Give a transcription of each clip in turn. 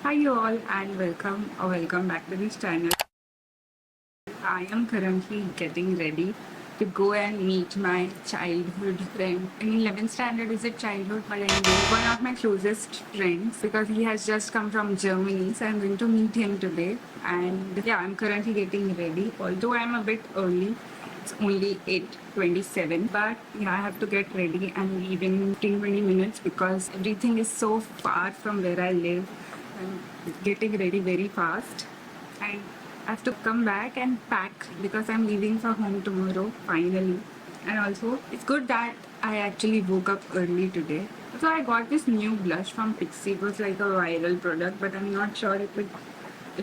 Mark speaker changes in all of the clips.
Speaker 1: Hi you all and welcome back to this channel. I am currently getting ready to go and meet my childhood friend. In 11th standard is it childhood, but anyway, one of my closest friends because he has just come from Germany, so I'm going to meet him today. And yeah, I'm currently getting ready. Although I'm a bit early, it's only 8:27, but yeah, I have to get ready and leave in 15-20 minutes because everything is so far from where I live. I'm getting ready very fast. And I have to come back and pack because I'm leaving for home tomorrow finally. And also, it's good that I actually woke up early today. So I got this new blush from Pixie. It was like a viral product, but I'm not sure if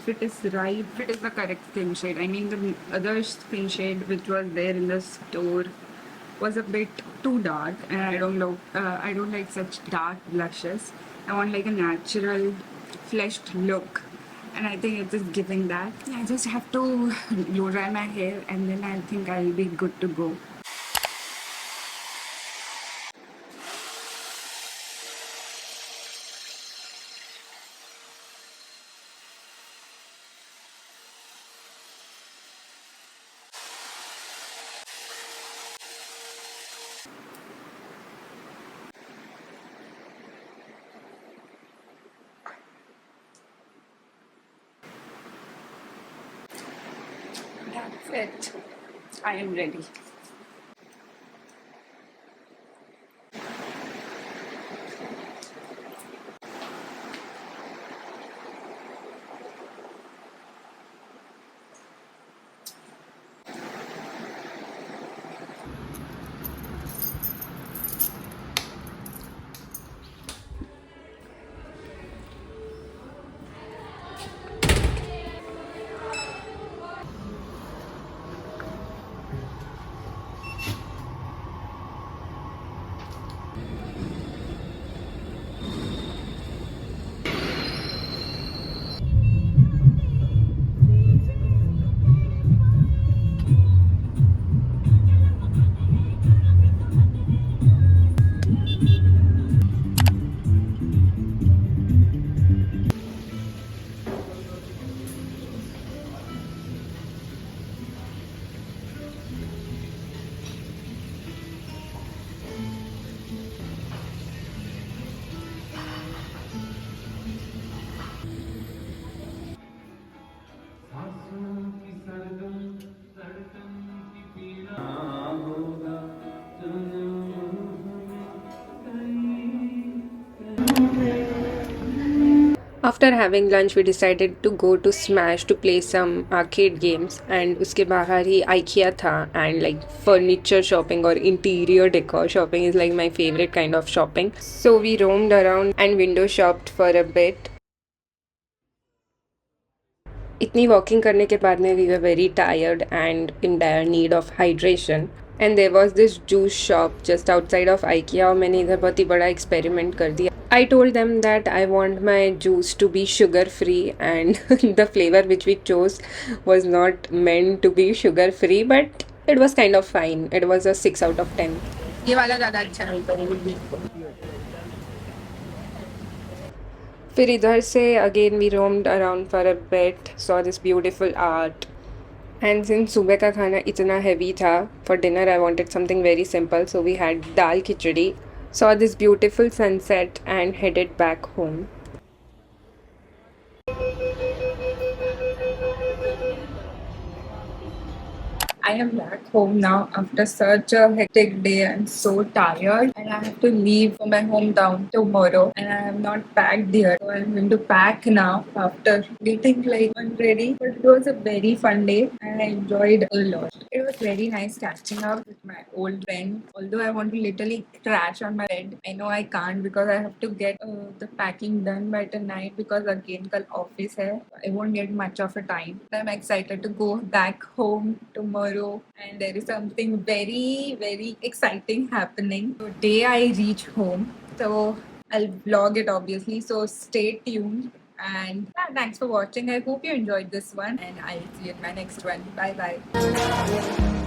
Speaker 1: it is right, if it is the correct skin shade. I mean, the other skin shade which was there in the store was a bit too dark, and I don't like such dark blushes. I want like a natural, fleshed look, and I think it is giving that. I just have to blow dry my hair, and then I think I'll be good to go. That's it. I am ready. After having lunch, we decided to go to Smash to play some arcade games, and उसके बाहर ही IKEA था, and like furniture shopping or interior decor shopping is like my favorite kind of shopping. So we roamed around and window shopped for a bit. इतनी walking करने के बाद में we were very tired and in dire need of hydration and there was this juice shop just outside of IKEA और मैंने इधर बहुत ही बड़ा एक्सपेरिमेंट कर दिया. I told them that I want my juice to be sugar free, and the flavor which we chose was not meant to be sugar free, but it was kind of fine. It was a 6 out of 10. ये वाला ज़्यादा अच्छा है. फिर इधर से again we roamed around for a bit, saw this beautiful art. And since सुबह का खाना इतना हैवी था, for dinner I wanted something very simple, so we had dal khichdi, saw this beautiful sunset and headed back home. I am back home now after such a hectic day. I'm so tired and I have to leave for my hometown tomorrow and I have not packed here. So I'm going to pack now after getting like one ready. But it was a very fun day and I enjoyed a lot. It was very nice catching up with my old friend. Although I want to literally crash on my bed, I know I can't because I have to get the packing done by tonight because again kal office hai. I won't get much of a time. I'm excited to go back home tomorrow and there is something very exciting happening the day I reach home. So I'll vlog it obviously. So stay tuned and yeah, thanks for watching. I hope you enjoyed this one and I'll see you in my next one. Bye bye.